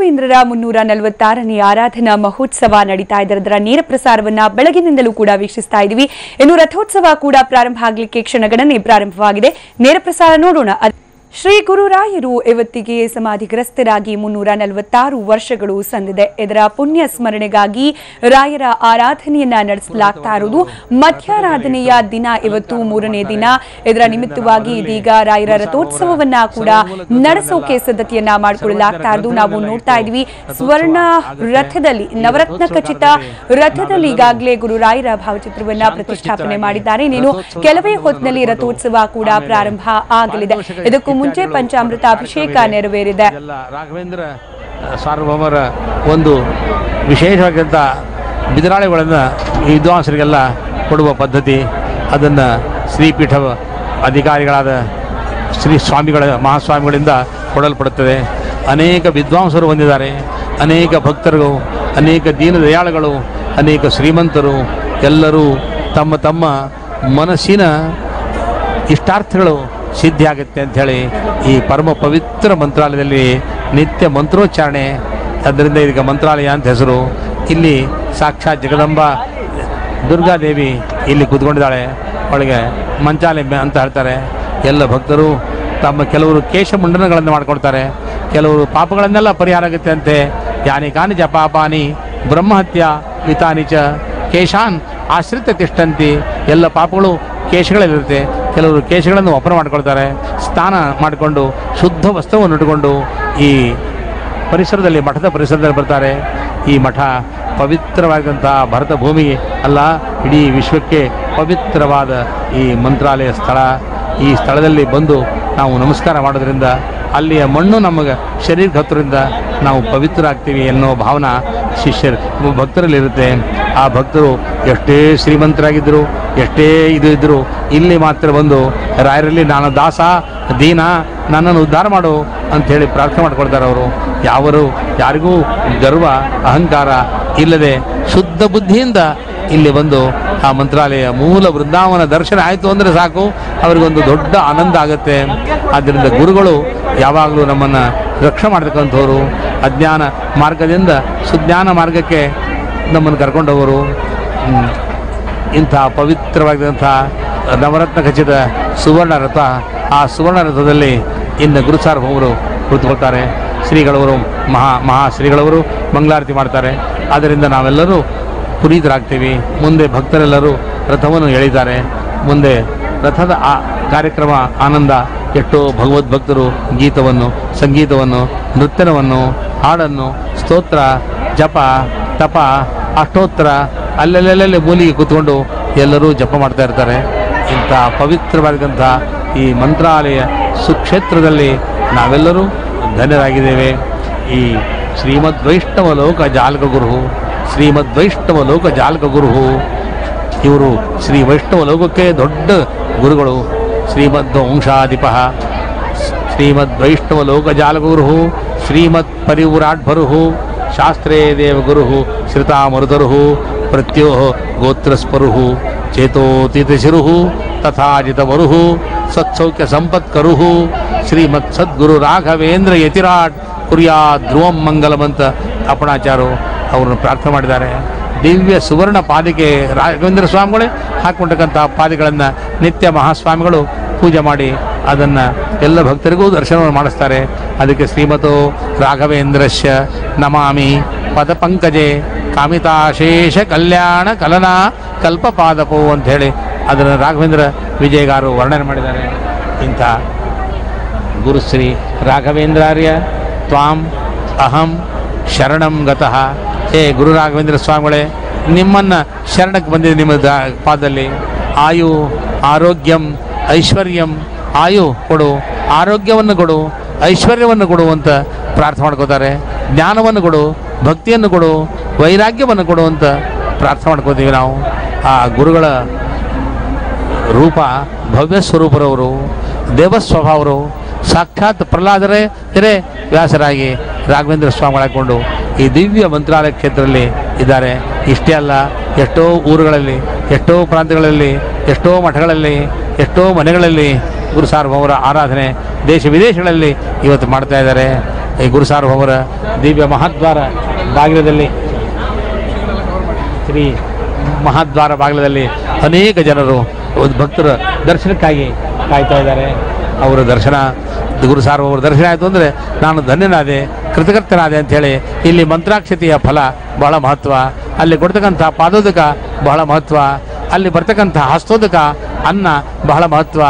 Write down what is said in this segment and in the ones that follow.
ರಾಘವೇಂದ್ರರ 346ನೇ ಆರಾಧನಾ ಮಹೋತ್ಸವ ನಡೀತಾ ಇದೆ. ಅದರ ನೇರ ಪ್ರಸಾರವನ್ನ ಬೆಳಗಿನಿಂದಲೂ ಕೂಡ ವೀಕ್ಷಿಸ್ತಾ ಇದ್ದೀವಿ. ಇನ್ನು ರಥೋತ್ಸವ ಕೂಡ ಪ್ರಾರಂಭ ಆಗಲಿಕ್ಕೆ ಕ್ಷಣಗಣನೆ ಪ್ರಾರಂಭವಾಗಿದೆ. ನೇರ ಪ್ರಸಾರ ನೋಡೋಣ. ಶ್ರೀ ಗುರುರಾಯರು ಇವತ್ತಿಗೆ ಸಮಾಧಿಗ್ರಸ್ತರಾಗಿ 346 ವರ್ಷಗಳು ಸಂದಿದೆ. ಇದರ ಪುಣ್ಯ ಸ್ಮರಣೆಗಾಗಿ ರಾಯರ ಆರಾಧನೆಯನ್ನ ನಡೆಸಲಾಗ್ತಾ ಇರುವುದು. ಮಧ್ಯಾರಾಧನೆಯ ದಿನ ಇವತ್ತು 3ನೇ ದಿನ. ಇದರ ನಿಮಿತ್ತವಾಗಿ ಇದೀಗ ರಾಯರ ರಥೋತ್ಸವವನ್ನ ಕೂಡ ನಡೆಸೋಕೆ ಸಿದ್ಧತೆಯನ್ನ ಮಾಡಿಕೊಳ್ಳಲಾಗ್ತಾ ಇರೋದು ನಾವು ನೋಡ್ತಾ ಇದ್ವಿ. ಸ್ವರ್ಣ ರಥದಲ್ಲಿ, ನವರತ್ನ ಖಚಿತ ರಥದಲ್ಲಿ ಈಗಾಗಲೇ ಗುರುರಾಯರ ಭಾವಚಿತ್ರವನ್ನ ಪ್ರತಿಷ್ಠಾಪನೆ ಮಾಡಿದ್ದಾರೆ. ಇನ್ನೇನು ಕೆಲವೇ ಹೊತ್ತಿನಲ್ಲಿ ರಥೋತ್ಸವ ಕೂಡ ಪ್ರಾರಂಭ ಆಗಲಿದೆ. ಇದಕ್ಕೂ ಮುಂಚೆ ಪಂಚಾಮೃತ ಅಭಿಷೇಕ ನೆರವೇರಿದೆ. ರಾಘವೇಂದ್ರ ಸಾರ್ವಭೌಮರ ಒಂದು ವಿಶೇಷವಾಗಿದ್ದ ಬಿದರಾಳಿಗಳನ್ನು ವಿದ್ವಾಂಸರಿಗೆಲ್ಲ ಕೊಡುವ ಪದ್ಧತಿ, ಅದನ್ನು ಶ್ರೀಪೀಠ ಅಧಿಕಾರಿಗಳಾದ ಶ್ರೀ ಸ್ವಾಮಿಗಳ ಮಹಾಸ್ವಾಮಿಗಳಿಂದ ಕೊಡಲ್ಪಡುತ್ತದೆ. ಅನೇಕ ವಿದ್ವಾಂಸರು ಹೊಂದಿದ್ದಾರೆ. ಅನೇಕ ಭಕ್ತರು, ಅನೇಕ ದೀನದಯಾಳುಗಳು, ಅನೇಕ ಶ್ರೀಮಂತರು ಎಲ್ಲರೂ ತಮ್ಮ ತಮ್ಮ ಮನಸ್ಸಿನ ಇಷ್ಟಾರ್ಥಗಳು ಸಿದ್ಧಿಯಾಗುತ್ತೆ ಅಂಥೇಳಿ ಈ ಪರಮ ಪವಿತ್ರ ಮಂತ್ರಾಲಯದಲ್ಲಿ ನಿತ್ಯ ಮಂತ್ರೋಚ್ಚಾರಣೆ. ಅದರಿಂದ ಇದಕ್ಕೆ ಮಂತ್ರಾಲಯ ಅಂತ ಹೆಸರು. ಇಲ್ಲಿ ಸಾಕ್ಷಾತ್ ಜಗದಂಬ ದುರ್ಗಾದೇವಿ ಇಲ್ಲಿ ಕೂತ್ಕೊಂಡಿದ್ದಾಳೆ. ಅವಳಿಗೆ ಮಂಚಾಲಯ ಅಂತ ಹೇಳ್ತಾರೆ. ಎಲ್ಲ ಭಕ್ತರು ತಮ್ಮ ಕೆಲವರು ಕೇಶಮುಂಡನಗಳನ್ನು ಮಾಡ್ಕೊಳ್ತಾರೆ. ಕೆಲವರು ಪಾಪಗಳನ್ನೆಲ್ಲ ಪರಿಹಾರ ಆಗುತ್ತೆ ಅಂತೆ. ಯಾನಿ ಕಾನಿ ಚ ಪಾಪಾನಿ ಬ್ರಹ್ಮಹತ್ಯ ವಿತಾನಿ ಚ ಕೇಶಾನ್ ಆಶ್ರಿತ ತಿಷ್ಟಂತಿ. ಎಲ್ಲ ಪಾಪಗಳು ಕೇಶಗಳಲ್ಲಿರುತ್ತೆ. ಕೆಲವರು ಕೇಶಗಳನ್ನು ಒಪ್ಪನ ಮಾಡ್ಕೊಳ್ತಾರೆ. ಸ್ನಾನ ಮಾಡಿಕೊಂಡು ಶುದ್ಧ ವಸ್ತ್ರವನ್ನು ಇಟ್ಟುಕೊಂಡು ಈ ಪರಿಸರದಲ್ಲಿ, ಮಠದ ಪರಿಸರದಲ್ಲಿ ಬರ್ತಾರೆ. ಈ ಮಠ ಪವಿತ್ರವಾದಂಥ ಭರತ ಭೂಮಿಗೆ ಅಲ್ಲ, ಇಡೀ ವಿಶ್ವಕ್ಕೆ ಪವಿತ್ರವಾದ ಈ ಮಂತ್ರಾಲಯ ಸ್ಥಳ. ಈ ಸ್ಥಳದಲ್ಲಿ ಬಂದು ನಾವು ನಮಸ್ಕಾರ ಮಾಡೋದ್ರಿಂದ ಅಲ್ಲಿಯ ಮಣ್ಣು ನಮಗೆ ಶರೀರಕ್ಕೆ ಹತ್ತಿರದಿಂದ ನಾವು ಪವಿತ್ರ ಆಗ್ತೀವಿ ಅನ್ನೋ ಭಾವನಾ ಭಕ್ತರಲ್ಲಿರುತ್ತೆ. ಆ ಭಕ್ತರು ಎಷ್ಟೇ ಶ್ರೀಮಂತರಾಗಿದ್ದರು, ಎಷ್ಟೇ ಇದು ಇದ್ದರು, ಇಲ್ಲಿ ಮಾತ್ರ ಬಂದು ರಾಯರಲ್ಲಿ ನಾನು ದಾಸ ದೀನ, ನನ್ನನ್ನು ಉದ್ಧಾರ ಮಾಡು ಅಂಥೇಳಿ ಪ್ರಾರ್ಥನೆ ಮಾಡ್ಕೊಳ್ತಾರೆ. ಅವರು ಯಾರಿಗೂ ಗರ್ವ ಅಹಂಕಾರ ಇಲ್ಲದೆ ಶುದ್ಧ ಬುದ್ಧಿಯಿಂದ ಇಲ್ಲಿ ಬಂದು ಆ ಮಂತ್ರಾಲಯ ಮೂಲ ವೃಂದಾವನ ದರ್ಶನ ಆಯಿತು ಅಂದರೆ ಸಾಕು, ಅವರಿಗೊಂದು ದೊಡ್ಡ ಆನಂದ ಆಗುತ್ತೆ. ಆದ್ದರಿಂದ ಗುರುಗಳು ಯಾವಾಗಲೂ ನಮ್ಮನ್ನು ರಕ್ಷಣೆ ಮಾಡ್ತಕ್ಕಂಥವ್ರು. ಅಜ್ಞಾನ ಮಾರ್ಗದಿಂದ ಸುಜ್ಞಾನ ಮಾರ್ಗಕ್ಕೆ ನಮ್ಮನ್ನು ಕರ್ಕೊಂಡವರು. ಇಂಥ ಪವಿತ್ರವಾಗಿದ್ದಂಥ ನವರತ್ನ ಖಚಿತ ಸುವರ್ಣ ರಥ, ಆ ಸುವರ್ಣ ರಥದಲ್ಲಿ ಇನ್ನು ಗುರು ಸಾರ್ವಭೌಮರು ಕುಳಿತುಕೊಳ್ತಾರೆ. ಶ್ರೀಗಳವರು ಮಹಾಶ್ರೀಗಳವರು ಮಂಗಳಾರತಿ ಮಾಡ್ತಾರೆ. ಆದ್ದರಿಂದ ನಾವೆಲ್ಲರೂ ಪುನೀತರಾಗ್ತೀವಿ. ಮುಂದೆ ಭಕ್ತರೆಲ್ಲರೂ ರಥವನ್ನು ಎಳಿತಾರೆ. ಮುಂದೆ ರಥದ ಆ ಕಾರ್ಯಕ್ರಮ ಆನಂದ. ಎಷ್ಟೋ ಭಗವದ್ಭಕ್ತರು ಗೀತವನ್ನು, ಸಂಗೀತವನ್ನು, ನೃತ್ಯವನ್ನು, ಹಾಡನ್ನು, ಸ್ತೋತ್ರ, ಜಪ, ತಪ, ಅಷ್ಟೋತ್ತರ ಅಲ್ಲೆಲ್ಲೆಲ್ಲೆಲ್ಲಿ ಮೂಲಿಗೆ ಕೂತ್ಕೊಂಡು ಎಲ್ಲರೂ ಜಪ ಮಾಡ್ತಾ ಇರ್ತಾರೆ. ಇಂಥ ಪವಿತ್ರವಾದಂಥ ಈ ಮಂತ್ರಾಲಯ ಸುಕ್ಷೇತ್ರದಲ್ಲಿ ನಾವೆಲ್ಲರೂ ಧನ್ಯರಾಗಿದ್ದೇವೆ. ಈ ಶ್ರೀಮದ್ ವೈಷ್ಣವ ಲೋಕ ಜಾಲಕ ಗುರು, ಶ್ರೀಮದ್ ವೈಷ್ಣವ ಲೋಕ ಜಾಲಕ ಗುರು ಇವರು ಶ್ರೀ ವೈಷ್ಣವ ಲೋಕಕ್ಕೆ ದೊಡ್ಡ ಗುರುಗಳು. ಶ್ರೀಮದ್ ವಂಶಾಧಿಪ ಶ್ರೀಮದ್ ವೈಷ್ಣವ ಲೋಕ ಜಾಲಕ ಗುರು, ಶ್ರೀಮದ್ ಪರಿವ್ರಾಡ್ಭರು, ಶಾಸ್ತ್ರೇ ದೇವಗುರು ಶ್ರಿತಾಮರುತರು, ಪ್ರತ್ಯೋ ಗೋತ್ರಸ್ಪರು, ಚೇತೋತೀತಶಿರು ತಥಾಜಿತವರು, ಸತ್ಸೌಖ್ಯ ಸಂಪತ್ಕರು, ಶ್ರೀಮತ್ ಸದ್ಗುರು ರಾಘವೇಂದ್ರ ಯತಿರಾಟ್ ಕುರ್ಯಾ ಧ್ರುವಂ ಮಂಗಲಮಂತ ಅಪ್ಪಣಾಚಾರ್ಯರು ಅವರನ್ನು ಪ್ರಾರ್ಥನೆ ಮಾಡಿದ್ದಾರೆ. ದಿವ್ಯ ಸುವರ್ಣ ಪಾದಿಕೆ ರಾಘವೇಂದ್ರ ಸ್ವಾಮಿಗಳೇ ಹಾಕ್ಕೊಂಡಕ್ಕಂಥ ಪಾದಿಗಳನ್ನು ನಿತ್ಯ ಮಹಾಸ್ವಾಮಿಗಳು ಪೂಜೆ ಮಾಡಿ ಅದನ್ನು ಎಲ್ಲ ಭಕ್ತರಿಗೂ ದರ್ಶನವನ್ನು ಮಾಡಿಸ್ತಾರೆ. ಅದಕ್ಕೆ ಶ್ರೀಮತೋ ರಾಘವೇಂದ್ರಶ್ಯ ನಮಾಮಿ ಪದಪಂಕಜೆ ಕಾಮಿತಾಶೇಷ ಕಲ್ಯಾಣ ಕಲನಾ ಕಲ್ಪಪಾದಪೋ ಅಂಥೇಳಿ ಅದನ್ನು ರಾಘವೇಂದ್ರ ವಿಜಯಗಾರು ವರ್ಣನೆ ಮಾಡಿದ್ದಾರೆ. ಇಂಥ ಗುರುಶ್ರೀ ರಾಘವೇಂದ್ರಾರ್ಯ ತ್ವಾಂ ಅಹಂ ಶರಣಂ ಗತಃ. ಹೇ ಗುರು ರಾಘವೇಂದ್ರ ಸ್ವಾಮಿಗಳೇ, ನಿಮ್ಮನ್ನು ಶರಣಕ್ಕೆ ಬಂದಿದೆ. ನಿಮ್ಮ ಪಾದದಲ್ಲಿ ಆಯು ಆರೋಗ್ಯಂ ಐಶ್ವರ್ಯಂ, ಆಯು ಕೊಡು, ಆರೋಗ್ಯವನ್ನು ಕೊಡು, ಐಶ್ವರ್ಯವನ್ನು ಕೊಡು ಅಂತ ಪ್ರಾರ್ಥನೆ ಮಾಡ್ಕೋತಾರೆ. ಜ್ಞಾನವನ್ನು ಕೊಡು, ಭಕ್ತಿಯನ್ನು ಕೊಡು, ವೈರಾಗ್ಯವನ್ನು ಕೊಡು ಅಂತ ಪ್ರಾರ್ಥನೆ ಮಾಡ್ಕೋತೀವಿ ನಾವು. ಆ ಗುರುಗಳ ರೂಪ ಭವ್ಯ ಸ್ವರೂಪರವರು, ದೇವಸ್ವಭಾವರು. ಸಾಕ್ಷಾತ್ ಪ್ರಹ್ಲಾದರೇ ವ್ಯಾಸರಾಗಿ ರಾಘವೇಂದ್ರ ಸ್ವಾಮಿಗಳಾಕೊಂಡು ಈ ದಿವ್ಯ ಮಂತ್ರಾಲಯ ಕ್ಷೇತ್ರದಲ್ಲಿ ಇದ್ದಾರೆ. ಇಷ್ಟೇ ಅಲ್ಲ, ಎಷ್ಟೋ ಊರುಗಳಲ್ಲಿ, ಎಷ್ಟೋ ಪ್ರಾಂತ್ಯಗಳಲ್ಲಿ, ಎಷ್ಟೋ ಮಠಗಳಲ್ಲಿ, ಎಷ್ಟೋ ಮನೆಗಳಲ್ಲಿ ಗುರು ಸಾರ್ವಭೌಮರ ಆರಾಧನೆ ದೇಶ ವಿದೇಶಗಳಲ್ಲಿ ಇವತ್ತು ಮಾಡ್ತಾ ಇದ್ದಾರೆ. ಈ ಗುರುಸಾರ್ವಭೌಮರ ದಿವ್ಯ ಮಹಾದ್ವಾರ ಬಾಗಿಲದಲ್ಲಿ ಶ್ರೀ ಮಹಾದ್ವಾರ ಬಾಗಿಲದಲ್ಲಿ ಅನೇಕ ಜನರು ಭಕ್ತರ ದರ್ಶನಕ್ಕಾಗಿ ಕಾಯ್ತಾ ಇದ್ದಾರೆ. ಅವರ ದರ್ಶನ ಗುರುಸಾರ್ವಭೌಮರ ದರ್ಶನ ಆಯಿತು ಅಂದರೆ ನಾನು ಧನ್ಯನಾದೆ, ಕೃತಕರ್ತನಾದೆ ಅಂಥೇಳಿ ಇಲ್ಲಿ ಮಂತ್ರಾಕ್ಷತೆಯ ಫಲ ಬಹಳ ಮಹತ್ವ, ಅಲ್ಲಿ ಕೊಡ್ತಕ್ಕಂಥ ಪಾದೋದಕ ಬಹಳ ಮಹತ್ವ, ಅಲ್ಲಿ ಬರ್ತಕ್ಕಂಥ ಹಸ್ತೋದಕ ಅನ್ನ ಬಹಳ ಮಹತ್ವ.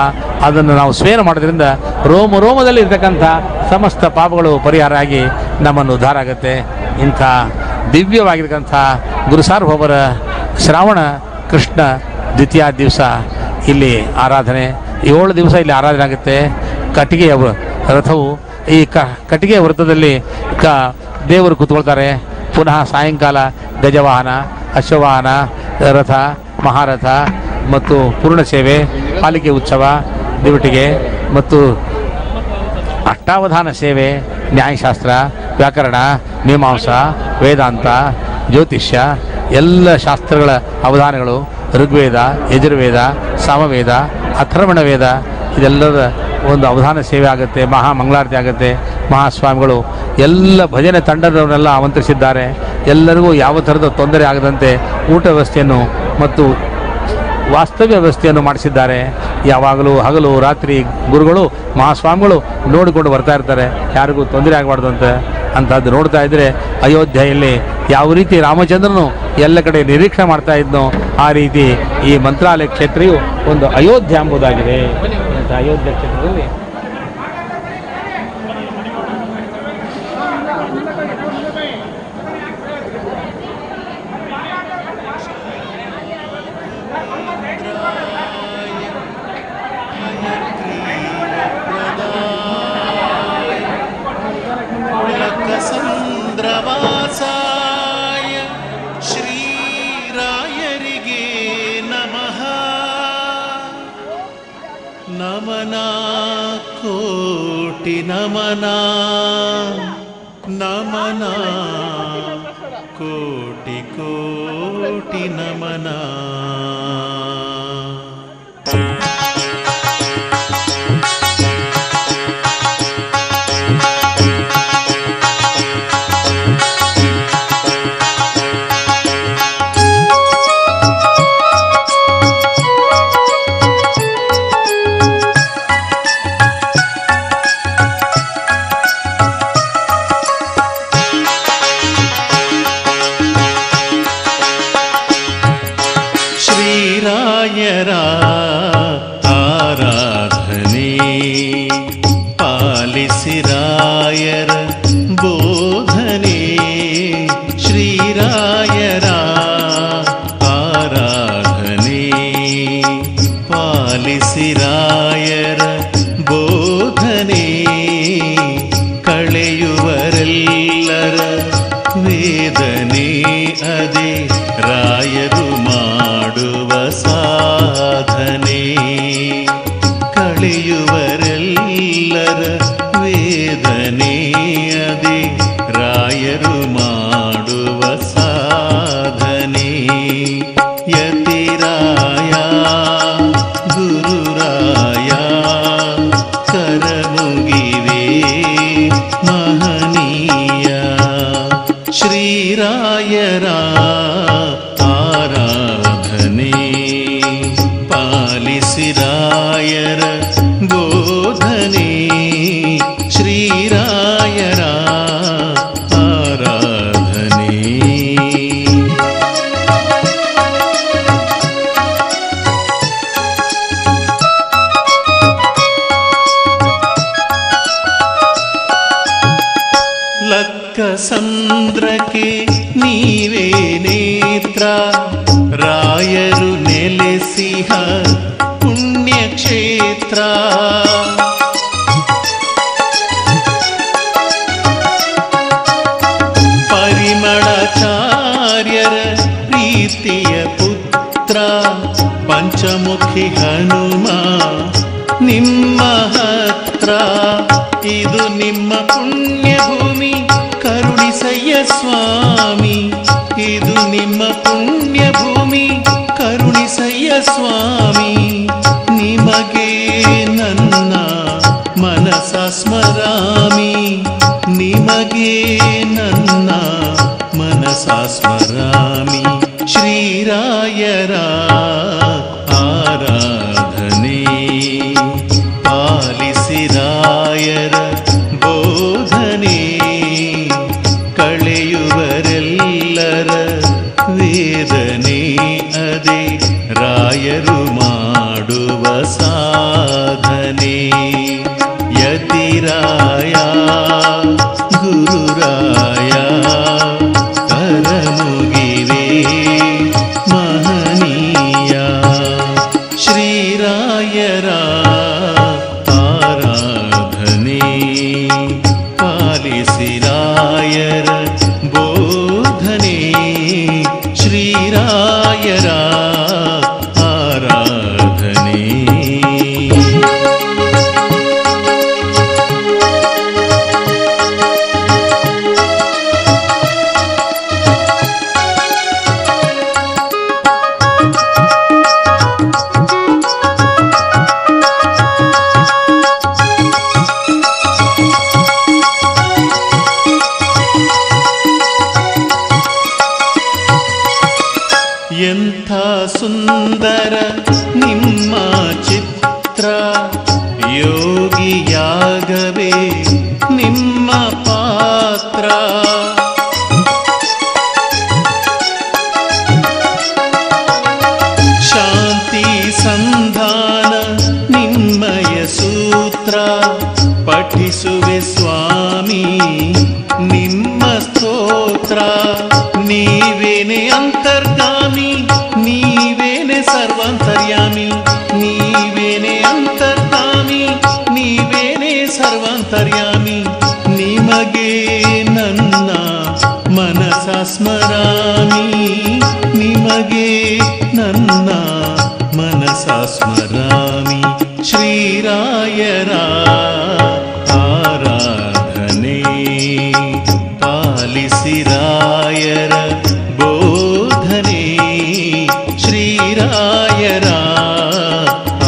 ಅದನ್ನು ನಾವು ಸ್ವೇನ ಮಾಡೋದ್ರಿಂದ ರೋಮ ರೋಮದಲ್ಲಿ ಇರ್ತಕ್ಕಂಥ ಸಮಸ್ತ ಪಾಪಗಳು ಪರಿಹಾರ ಆಗಿ ನಮ್ಮನ್ನು ಉದ್ಧಾರ ಆಗುತ್ತೆ. ಇಂಥ ದಿವ್ಯವಾಗಿರ್ತಕ್ಕಂಥ ಗುರುಸಾರ್ವಭೌಮರ ಶ್ರಾವಣ ಕೃಷ್ಣ ದ್ವಿತೀಯ ದಿವಸ ಇಲ್ಲಿ ಆರಾಧನೆ, 7 ದಿವಸ ಇಲ್ಲಿ ಆರಾಧನೆ ಆಗುತ್ತೆ. ಕಟ್ಟಿಗೆಯ ರಥವು ಈ ಕಟ್ಟಿಗೆಯ ವೃತ್ತದಲ್ಲಿ ದೇವರು ಕೂತ್ಕೊಳ್ತಾರೆ. ಪುನಃ ಸಾಯಂಕಾಲ ಗಜವಾಹನ, ಅಶ್ವವಾಹನ, ರಥ, ಮಹಾರಥ ಮತ್ತು ಪೂರ್ಣ ಸೇವೆ, ಪಾಲಿಕೆ ಉತ್ಸವ, ದಿವಟಿಗೆ ಮತ್ತು ಅಷ್ಟಾವಧಾನ ಸೇವೆ, ನ್ಯಾಯಶಾಸ್ತ್ರ, ವ್ಯಾಕರಣ, ಮೀಮಾಂಸಾ, ವೇದಾಂತ, ಜ್ಯೋತಿಷ್ಯ ಎಲ್ಲ ಶಾಸ್ತ್ರಗಳ ಅವಧಾನಗಳು, ಋಗ್ವೇದ, ಯಜುರ್ವೇದ, ಸಾಮವೇದ, ಅಥರ್ವಣ ವೇದ ಇದೆಲ್ಲದ ಒಂದು ಅವಧಾನ ಸೇವೆ ಆಗುತ್ತೆ. ಮಂಗಳಾರತಿ ಆಗುತ್ತೆ. ಮಹಾಸ್ವಾಮಿಗಳು ಎಲ್ಲ ಭಜನೆ ತಂಡದವರೆಲ್ಲ ಆಮಂತ್ರಿಸಿದ್ದಾರೆ. ಎಲ್ಲರಿಗೂ ಯಾವ ಥರದ ತೊಂದರೆ ಆಗದಂತೆ ಊಟ ವ್ಯವಸ್ಥೆಯನ್ನು ಮತ್ತು ವಾಸ್ತವ್ಯ ವ್ಯವಸ್ಥೆಯನ್ನು ಮಾಡಿಸಿದ್ದಾರೆ. ಯಾವಾಗಲೂ ಹಗಲು ರಾತ್ರಿ ಗುರುಗಳು ಮಹಾಸ್ವಾಮಿಗಳು ನೋಡಿಕೊಂಡು ಬರ್ತಾ ಇರ್ತಾರೆ, ಯಾರಿಗೂ ತೊಂದರೆ ಆಗಬಾರ್ದು ಅಂಥದ್ದು ನೋಡ್ತಾ ಇದ್ದರೆ ಅಯೋಧ್ಯೆಯಲ್ಲಿ ಯಾವ ರೀತಿ ರಾಮಚಂದ್ರನು ಎಲ್ಲ ಕಡೆ ನಿರೀಕ್ಷೆ ಮಾಡ್ತಾ ಇದ್ನೋ ಆ ರೀತಿ ಈ ಮಂತ್ರಾಲಯ ಕ್ಷೇತ್ರವು ಒಂದು ಅಯೋಧ್ಯ ಎಂಬುದಾಗಿದೆ. ಅಯೋಧ್ಯ ಕ್ಷೇತ್ರದಲ್ಲಿ ಸಂದ್ರವಾಸಾಯ ಶ್ರೀರಾಯರಿಗೆ ನಮಃ. ನಮನ ಕೋಟಿ ನಮನ, ನಮನ ಕೋಟಿ ಕೋಟಿ ನಮನ. ಶ್ರೀರಾಯರ ಆರಾಧನೆ ಪಾಲಿಸಿರಾಯರ ಬೋಧನೆ. ಶ್ರೀರಾಯರ ಆರಾಧನೆ ಪಾಲಿಸಿರಾಯರ ಬೋಧನೆ. ಕಳೆಯುವರೆಲ್ಲರ ವೇದನೆ ಅದೇ ರಾಯರು ಮಾಡುವ ಸಾಧನೆ. ಕಳೆಯುವರೆಲ್ಲರ ವೇದನೆ ಅದೇ ರಾಯರು ಮಾಡುವ ಸಾಧನೆ. ಯತಿರಾಯ ಗುರುರಾಯ ಕರಮುಗಿವೆ ಮಹನೀಯ. ಶ್ರೀರಾಯರ ಆರಾಧನೆ ಪಾಲಿಸಿರಾಯರ ಬೋಧನೆ. ಶ್ರೀರಾಯರ ಆರಾಧನೆ. ಲಕ್ಕ ಸಂದ್ರಕ್ಕೆ ನೀವೇ ನೇತ್ರ, ರಾಯರು ನೆಲೆಸಿಹ ಪುಣ್ಯಕ್ಷೇತ್ರ. ಪರಿಮಳಾಚಾರ್ಯರ ಪ್ರೀತಿಯ ಪುತ್ರ, ಪಂಚಮುಖಿ ಹನುಮ ನಿಮ್ಮ ಹತ್ರ. ಇದು ನಿಮ್ಮ ಪುಣ್ಯಭೂಮಿ ಕರುಣಿಸಯ್ಯ ಸ್ವಾಮಿ. ಇದು ನಿಮ್ಮ ಪುಣ್ಯಭೂಮಿ ಕರುಣಿಸಯ್ಯ ಸ್ವಾಮಿ. ನಿಮಗೆ ನನ್ನ ಮನಸ ಸ್ಮರಾಮಿ, ನಿಮ मनसा स्मरामि श्रीरायर आराधने पालिसिरायर बोधने कಳೆಯುವರೆಲ್ಲರ ವೇದನೆ ಅದೇ ರಾಯರು ಮಾಡುವ ಸಾಧನೆ ಯತಿರಾಯ ಗುರುರಾಯ ಕರಮುಗಿವೆ ಮಹನೀಯ ಶ್ರೀರಾಯರ ಆರಾಧನೆ ಪಾಲಿಸಿರಾಯರ ಬೋಧನೆ ಶ್ರೀರಾಯರ ಆರಾಧನೆ ಎಂಥ ಸುಂದರ ನಿಮ್ಮ ಚಿತ್ರ ಯೋಗಿಯಾಗವೇ ನಿಮ್ಮ ಪಾತ್ರ ಶಾಂತಿ ಸಂಧಾನ ನಿಮ್ಮಯ ಸೂತ್ರ ಪಠಿಸುವೆ ಸ್ವಾಮಿ ನಿಮ್ಮ ಸ್ತೋತ್ರ ನೀವೇನೆ ಅಂತರ್ಗಾಮಿ ನೀವೇನೆ ಸರ್ವಾಂತರ್ಯಾಮಿ ನೀವೇನೆ ಅಂತರ್ಗಾಮಿ ನೀವೇನೆ ಸರ್ವಾಂತರ್ಯಾಮಿ ನಿಮಗೆ ನನ್ನ ಮನಸ ಸ್ಮರಾಮಿ ನಿಮಗೆ ನನ್ನ ಮನಸ ಸ್ಮರಾಮಿ ಶ್ರೀರಾಯರ ಆರಾಧನೆ ಪಾಲಿಸಿರಾಯರ ಬೋಧನೆ ಶ್ರೀರಾಯರ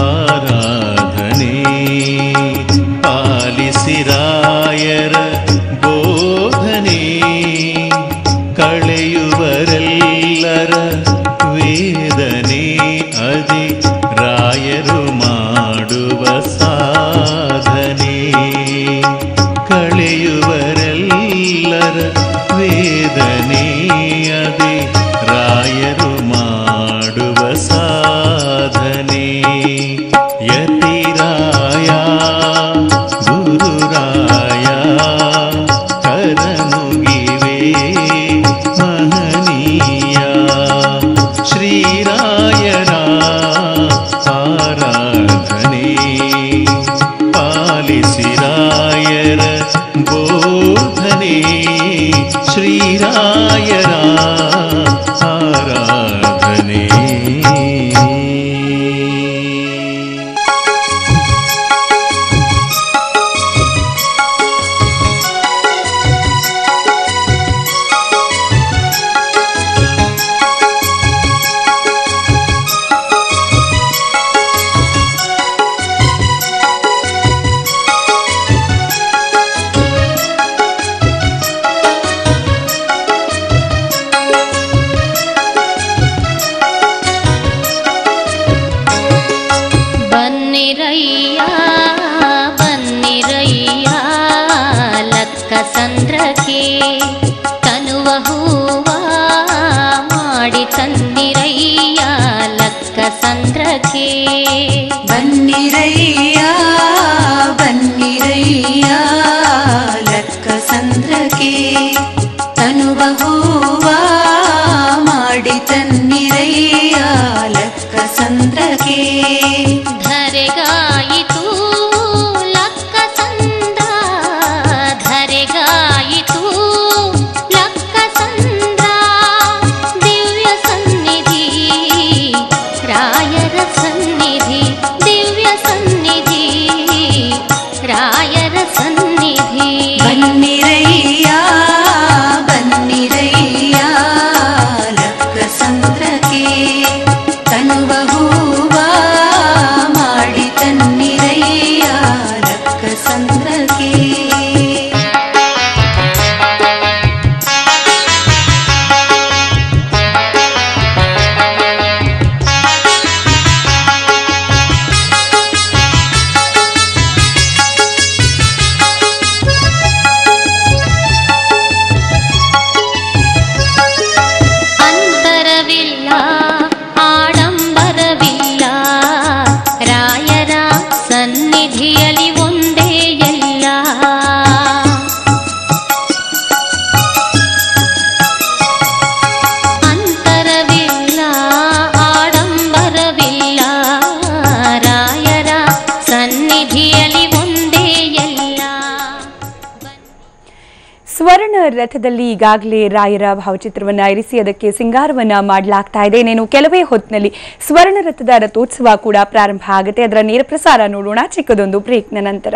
ಆರಾಧನೆ ಪಾಲಿಸಿರಾಯರ ಬೋಧನೆ ಕಳೆಯುವರೆಲ್ಲರ ವೇದನೆ ಅದೇ ರಾಯರು ಮಾಡುವ ಸಾಧನೆ ಕಳೆಯುವರೆಲ್ಲರ ವೇದನೆ ಅದೇ ರಾಯರು ಮಾಡುವ ಸಾಧನೆ ಯತಿರಾಯ ಗುರುರಾಯ ಕರಮುಗಿವೆ ಮಹನೀಯ ಶ್ರೀರಾಯರ ಆರಾಧನೆ ಪಾಲಿಸಿರಾಯರ ಬೋಧನೆ ಶ್ರೀರಾಯರ ಆರಾಧನೆ ಬನ್ನಿರಯ್ಯ ಬನ್ನಿರಯ್ಯ ಲಕ್ಕ ಸಂದ್ರಕ್ಕೆ ತನುವ ಹೂವ ಮಾಡಿ ತಂದಿರಯ್ಯ ಲಕ್ಕ ಸಂದ್ರಕ್ಕೆ ಬನ್ನಿರಯ್ಯ ಬನ್ನಿರಯ್ಯ ಲಕ್ಕ ಸಂದ್ರಕ್ಕೆ ತನುವ ಹೂವ ಮಾಡಿ ತನ್ನಿರಯ್ಯ ಲಕ್ಕ ಸಂದ್ರಕ್ಕೆ ಧರೆಗಾಯಿತು ಲಕ್ಕ ಸಂದ್ರ ಧರೆಗಾಯಿತು ಬಗೆಯಲಿ ಒಂದೇ ಎಲ್ಲ. ಸ್ವರ್ಣ ರಥದಲ್ಲಿ ಈಗಾಗಲೇ ರಾಯರ ಭಾವಚಿತ್ರವನ್ನ ಇರಿಸಿ ಅದಕ್ಕೆ ಸಿಂಗಾರವನ್ನ ಮಾಡಲಾಗ್ತಾ ಇದೆ. ಇನ್ನೇನು ಕೆಲವೇ ಹೊತ್ತಿನಲ್ಲಿ ಸ್ವರ್ಣ ರಥದ ರಥೋತ್ಸವ ಕೂಡ ಪ್ರಾರಂಭ ಆಗುತ್ತೆ. ಅದರ ನೇರ ಪ್ರಸಾರ ನೋಡೋಣ ಚಿಕ್ಕದೊಂದು ಬ್ರೇಕ್ನ ನಂತರ.